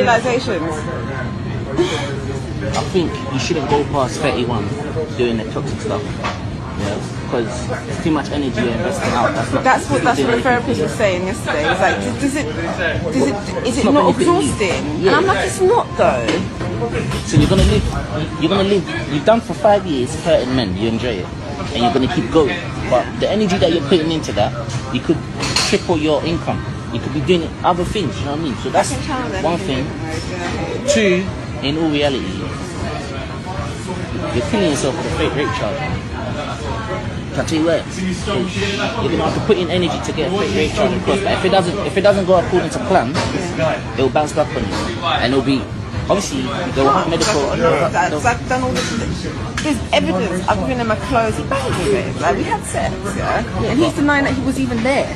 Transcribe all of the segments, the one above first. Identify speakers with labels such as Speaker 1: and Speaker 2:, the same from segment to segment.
Speaker 1: realizations?
Speaker 2: I think you shouldn't go past 31 doing the toxic stuff. Yeah, because it's too much energy you're investing out.
Speaker 1: That's what the therapist was saying yesterday. It's like, is it not exhausting? Yeah. And I'm like, it's not though.
Speaker 2: So you're gonna live. You've done for 5 years hurting men. You enjoy it, and you're gonna keep going. But the energy that you're putting into that, you could triple your income. You could be doing other things. You know what I mean? So that's one thing. Two, in all reality, you're killing yourself with a fake rape charge. Can I tell you what? You're gonna have to put in energy to get a fake rape charge across. But if it doesn't go according to plan, it will bounce back on you, and it'll be obviously they'll have medical.
Speaker 1: I've done all this. There's evidence. I've given him a clothes. He banged me. Like we had sex, and he's denying that he was even there.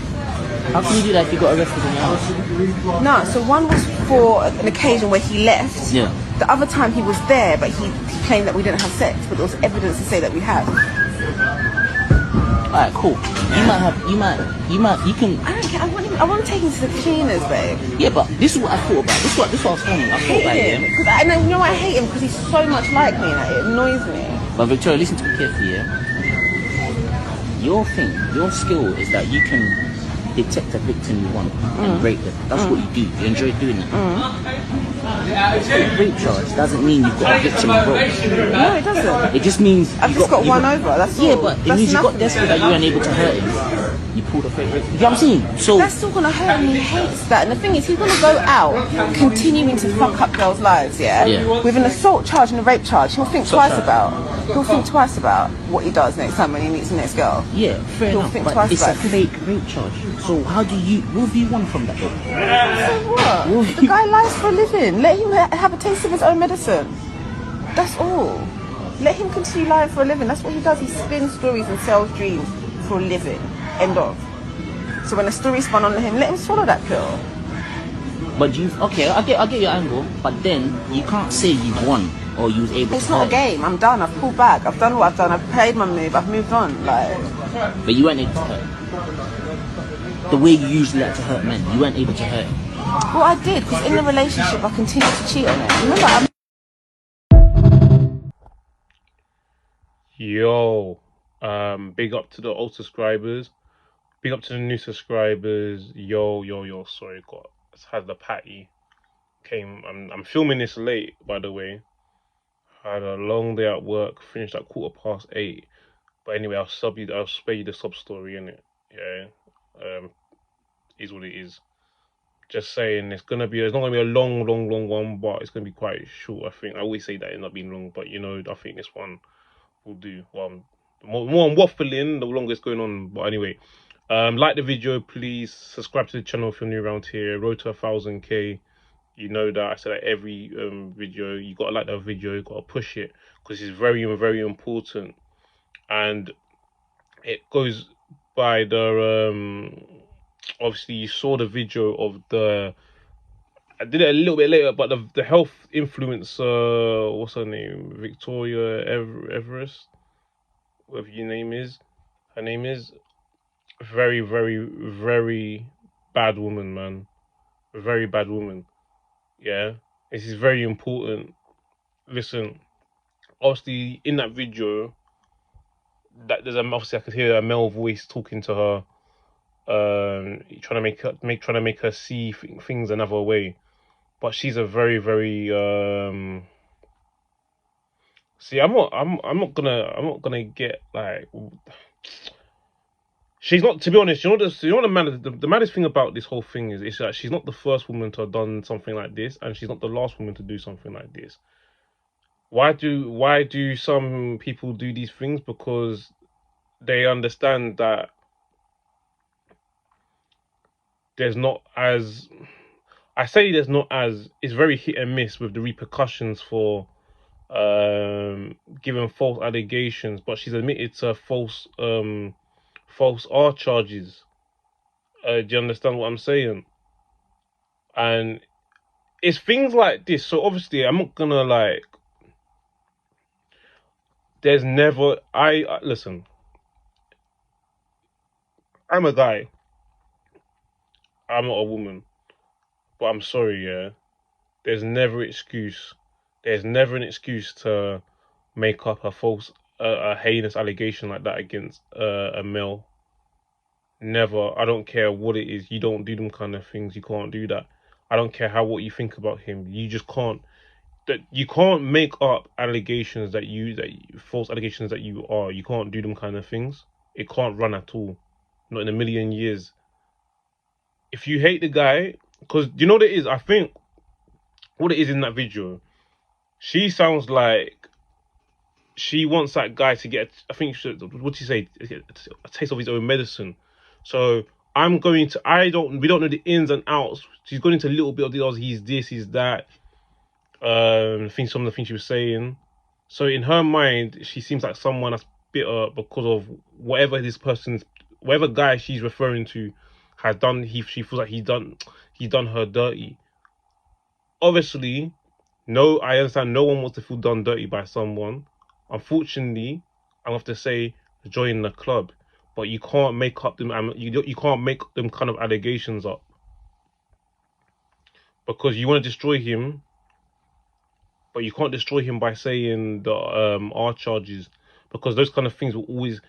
Speaker 2: How can you do that if you got arrested in your house?
Speaker 1: No, so one was for an occasion where he left.
Speaker 2: Yeah.
Speaker 1: The other time he was there, but he claimed that we didn't have sex, but there was evidence to say that we had.
Speaker 2: Alright, cool. You can.
Speaker 1: I don't care. I want to take him to the cleaners, babe.
Speaker 2: Yeah, but this is what I thought about. This is what I was saying. I thought about him.
Speaker 1: Because I know I hate him because he's so much like me, and it annoys me.
Speaker 2: But Victoria, listen to me carefully, yeah? Your skill is that you can detect a victim you want and rape them. That's what you do. You enjoy doing it. Rape charge doesn't mean you've got a victim involved.
Speaker 1: No, it doesn't.
Speaker 2: It just means
Speaker 1: I've just got one over. That's all.
Speaker 2: Yeah, but it means you got desperate that you weren't able to hurt him. You pulled a fake rape. You know what I'm saying? So
Speaker 1: that's still gonna hurt him. He hates that. And the thing is, he's gonna go out continuing to fuck up girls' lives. Yeah. With an assault charge and a rape charge, he'll think twice about what he does next time when he meets the next girl.
Speaker 2: Yeah, fair enough. But it's a fake rape charge. So what do you want from that?
Speaker 1: So what? The guy lies for a living. Let him have a taste of his own medicine. That's all. Let him continue lying for a living. That's what he does. He spins stories and sells dreams for a living. End of. So when a story spun on him, let him swallow that pill.
Speaker 2: But I get your angle. But then you can't say you've won or you was able to.
Speaker 1: It's not a game. I'm done. I've pulled back. I've done what I've done. I've played my move. I've moved on. Like.
Speaker 2: But you weren't able to hurt. The way you usually like to hurt men, you weren't able to hurt.
Speaker 1: Well, I did, because in the relationship I continued to cheat on it. Remember,
Speaker 3: Yo, big up to the old subscribers, big up to the new subscribers. Yo, sorry, had the patty. I'm filming this late, by the way. I had a long day at work, finished at 8:15. But anyway, I'll spare you the sub story, innit? Yeah. Is what it is. Just saying, it's not gonna be a long one, but it's gonna be quite short. I think I always say that it's not being long, but I think this one will do. Well, the more I'm waffling, the longer it's going on. But anyway, like the video, please subscribe to the channel if you're new around here. Road to 1000k. You know that I said that every video. You gotta like that video. You gotta push it because it's very, very important, and it goes by the obviously you saw the video of I did it a little bit later, but the health influencer, what's her name, Victoria Everest, whatever her name is, very, very, very bad woman, man, very bad woman. Yeah, this is very important. Listen, obviously in that video, obviously I could hear a male voice talking to her. Trying to make her see things another way, but she's a very, very see. I'm not gonna get like. She's not, to be honest. The maddest thing about this whole thing is that she's not the first woman to have done something like this, and she's not the last woman to do something like this. Why do some people do these things? Because they understand that there's not as it's very hit and miss with the repercussions for giving false allegations, but she's admitted to false R charges. Do you understand what I'm saying? And it's things like this. So obviously I'm not gonna there's never listen, I'm a guy, I'm not a woman. But I'm sorry, yeah. there's never excuse. There's never an excuse to make up a heinous allegation like that against a male. Never. I don't care what it is. You don't do them kind of things. You can't do that. I don't care what you think about him. You just can't. That you can't make up allegations false allegations that you are. You can't do them kind of things. It can't run at all. Not in a million years. If you hate the guy, because you know what it is. I think what it is in that video, she sounds like she wants that guy to get. I think what'd she say? A taste of his own medicine. So I'm going to. We don't know the ins and outs. She's going into a little bit of details. He's this. He's that. I think some of the things she was saying. So in her mind, she seems like someone that's bitter because of whatever guy she's referring to has done. She feels like he's done her dirty. Obviously, no, I understand. No one wants to feel done dirty by someone. Unfortunately, I have to say, join the club, but you can't make up them. You can't make them kind of allegations up because you want to destroy him. But you can't destroy him by saying the R charges, because those kind of things will always.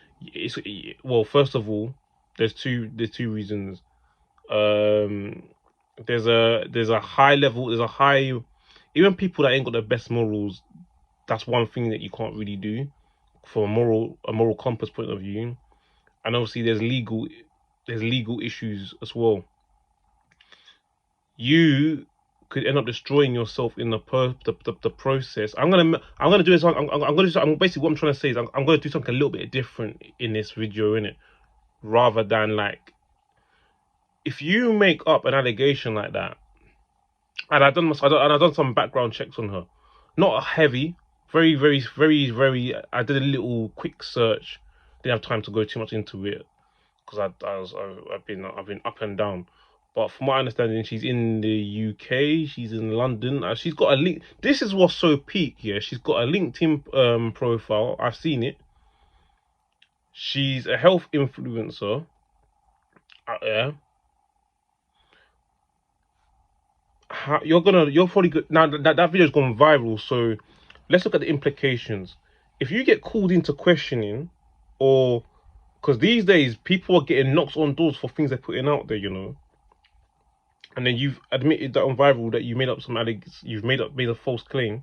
Speaker 3: Well, first of all, there's two reasons. There's a high level. There's a high. Even people that ain't got the best morals, that's one thing that you can't really do from a moral compass point of view. And obviously, there's legal issues as well. You could end up destroying yourself in the process. I'm gonna do this. Basically what I'm trying to say is I'm gonna do something a little bit different in this video, innit? Rather than like, if you make up an allegation like that, and I've done some background checks on her, not heavy, very. I did a little quick search. Didn't have time to go too much into it because I've been up and down. But from my understanding, she's in the UK. She's in London. She's got a link. This is what's so peak here. She's got a LinkedIn profile. I've seen it. She's a health influencer out there. You're probably good now. That video's gone viral. So let's look at the implications. If you get called into questioning, or because these days people are getting knocks on doors for things they're putting out there, you know. And then you've admitted that on viral that you made up you've made a false claim.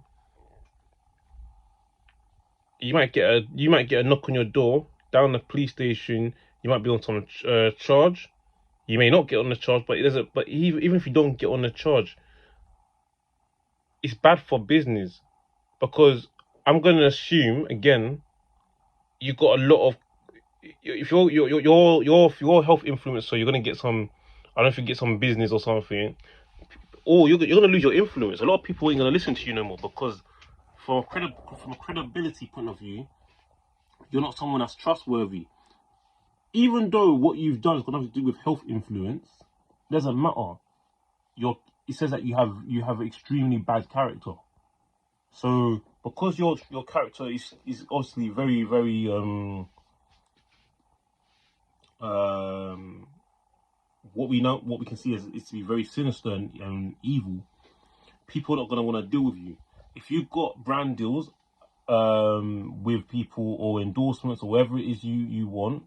Speaker 3: You might get a knock on your door down the police station. You might be on some charge. You may not get on the charge, but even if you don't get on the charge, it's bad for business, because I'm going to assume again you got a lot of, if you're health influencer, you're going to get some, I don't know if you get some business or something. Or you're going to lose your influence. A lot of people ain't going to listen to you no more, because from a credibility point of view, you're not someone that's trustworthy. Even though what you've done has got nothing to do with health influence, it doesn't matter. It says that you have extremely bad character. So because your character is obviously very what we can see is to be very sinister and evil, people are not going to want to deal with you. If you've got brand deals with people, or endorsements, or whatever it is you want,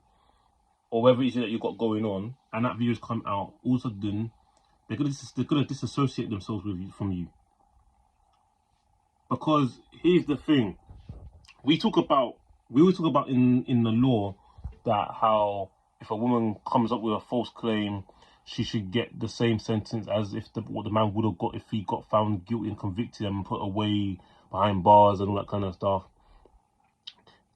Speaker 3: or whatever it is that you've got going on, and that video's come out, all of a sudden they're gonna disassociate themselves from you. Because here's the thing, we always talk about in the law that how if a woman comes up with a false claim, she should get the same sentence as if what the man would have got if he got found guilty and convicted and put away behind bars and all that kind of stuff.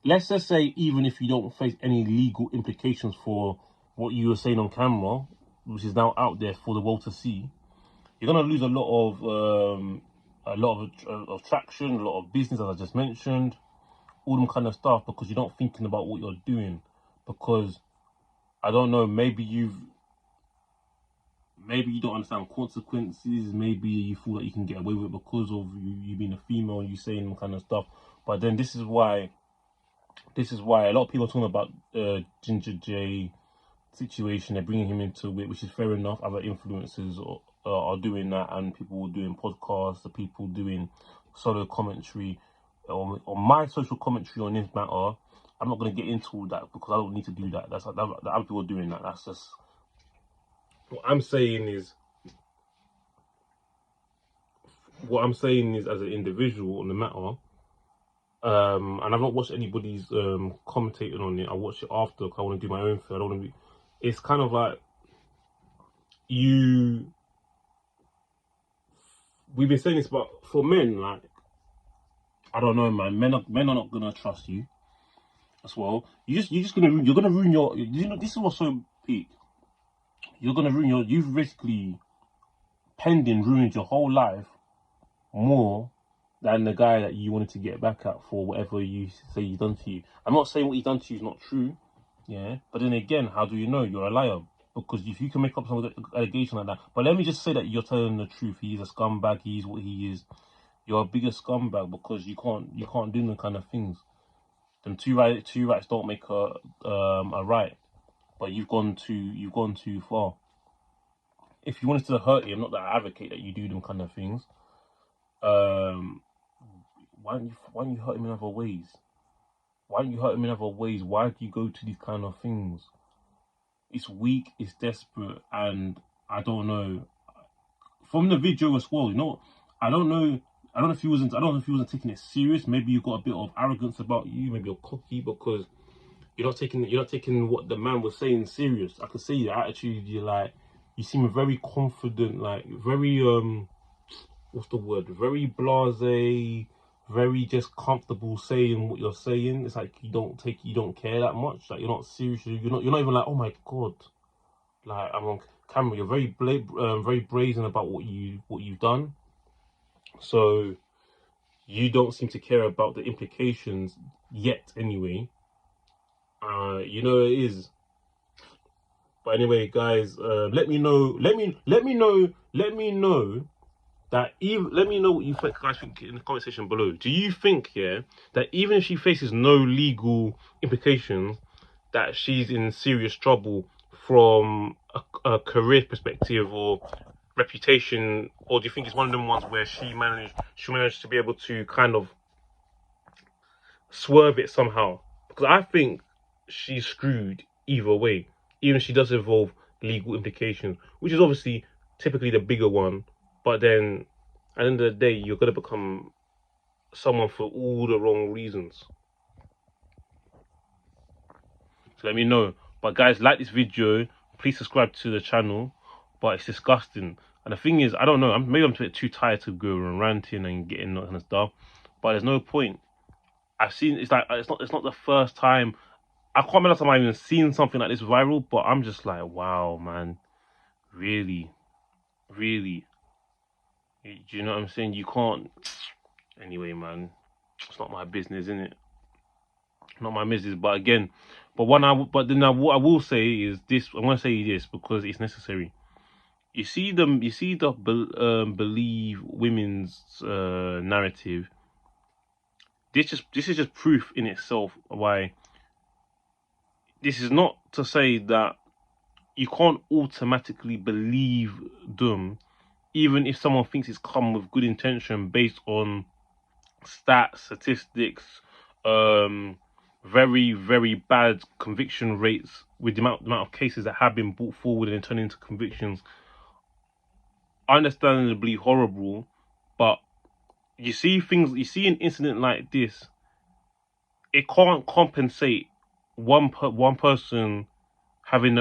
Speaker 3: Let's just say, even if you don't face any legal implications for what you were saying on camera, which is now out there for the world to see, you're gonna lose a lot of traction, a lot of business, as I just mentioned, all them kind of stuff, because you're not thinking about what you're doing. Because I don't know, maybe you don't understand consequences. Maybe you feel that you can get away with it because of you being a female, you saying them kind of stuff. But then this is why a lot of people are talking about Ginger J situation. They're bringing him into it, which is fair enough. Other influencers are doing that, and people doing podcasts, the people doing solo commentary, or my social commentary on this matter. I'm not going to get into all that because I don't need to do that. That's that other people doing that. That's just what I'm saying is. What I'm saying is, as an individual on the matter, and I've not watched anybody's commentating on it. I watch it after because I want to do my own thing. I don't want to be. It's kind of like you. We've been saying this, but for men, like I don't know, man. Men are not gonna trust you as well. You're gonna ruin your. You know, this is what's so peak. You're gonna ruin your. You've basically pending ruined your whole life more than the guy that you wanted to get back at for whatever you say he's done to you. I'm not saying what he's done to you is not true, yeah. But then again, how do you know you're a liar? Because if you can make up some allegation like that, but let me just say that you're telling the truth. He's a scumbag. He's what he is. You're a bigger scumbag because you can't do them kind of things. Then two rights don't make a right. But you've gone too far. If you wanted to hurt him, not that I advocate that you do them kind of things. Why don't you hurt him in other ways? Why don't you hurt him in other ways? Why do you go to these kind of things? It's weak, it's desperate, and I don't know. From the video as well, you know, I don't know if he wasn't taking it serious. Maybe you got a bit of arrogance about you. Maybe you're cocky because you're not taking what the man was saying serious. I could see your attitude. You're like, you seem very confident, like very what's the word? Very blasé, very just comfortable saying what you're saying. It's like you don't care that much. Like you're not serious. You're not even like, oh my god, like I'm on camera. You're very brazen about what you've done. So you don't seem to care about the implications yet, anyway. You know it is. But anyway, guys, let me know that even let me know what you guys think in the comment section below. Do you think, yeah, that even if she faces no legal implications, that she's in serious trouble from a career perspective or reputation, or do you think it's one of them ones where she managed to be able to kind of swerve it somehow? Because I think she's screwed either way, even if she does involve legal implications, which is obviously typically the bigger one. But then at the end of the day, you're going to become someone for all the wrong reasons. So let me know. But guys, like this video, please subscribe to the channel. But it's disgusting. And the thing is, I don't know, maybe I'm a bit too tired to go and ranting and getting that kind of stuff. But there's no point. I've seen, it's like, it's not the first time. I can't remember the time I've even seen something like this viral, but I'm just like, wow, man. Really? Really? Do you know what I'm saying? You can't. Anyway, man. It's not my business, innit? Not my business. But again, what I will say is this. I'm gonna say this because it's necessary. You see the believe women's narrative. This is just proof in itself why. This is not to say that you can't automatically believe them, even if someone thinks it's come with good intention based on stats, statistics, very, very bad conviction rates with the amount of cases that have been brought forward and turned into convictions. Understandably horrible, but you see an incident like this, it can't compensate one person having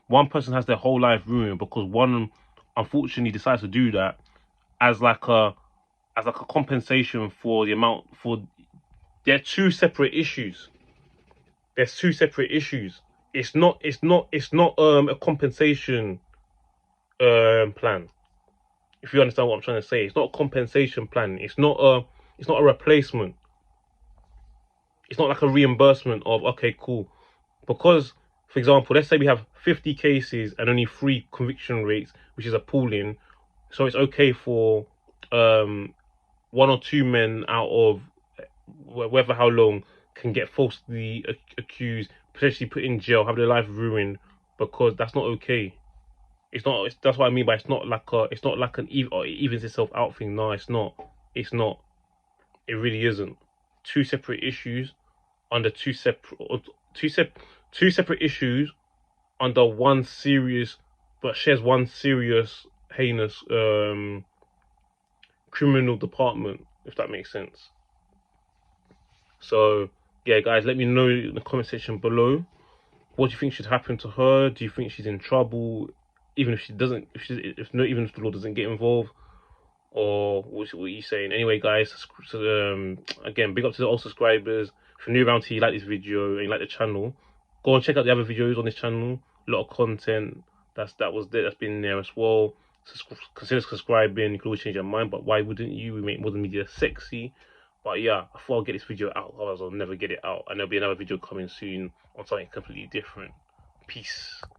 Speaker 3: one person has their whole life ruined because one unfortunately decides to do that as like a compensation for the amount for. They're two separate issues. There's two separate issues. It's not a compensation plan. If you understand what I'm trying to say, it's not a compensation plan. It's not a replacement. It's not like a reimbursement of, okay, cool. Because, for example, let's say we have 50 cases and only 3 conviction rates, which is appalling. So it's okay for 1 or 2 men out of whether how long can get falsely accused, potentially put in jail, have their life ruined, because that's not okay. It's not. That's what I mean by it's not like a. It's not like an even or it evens itself out thing. No, it's not. It's not. It really isn't. Two separate issues under two separate issues under one serious, but shares one serious heinous criminal department. If that makes sense. So yeah, guys, let me know in the comment section below. What do you think should happen to her? Do you think she's in trouble, even if she doesn't? Even if the law doesn't get involved, or what are you saying? Anyway, guys, again, big up to the old subscribers. If you're new around here, you like this video and you like the channel, go and check out the other videos on this channel. A lot of content that's been there as well. Consider subscribing. You can always change your mind, but why wouldn't you? We make modern media sexy. But yeah, I thought I'll get this video out, otherwise I'll never get it out. And there'll be another video coming soon on something completely different. Peace.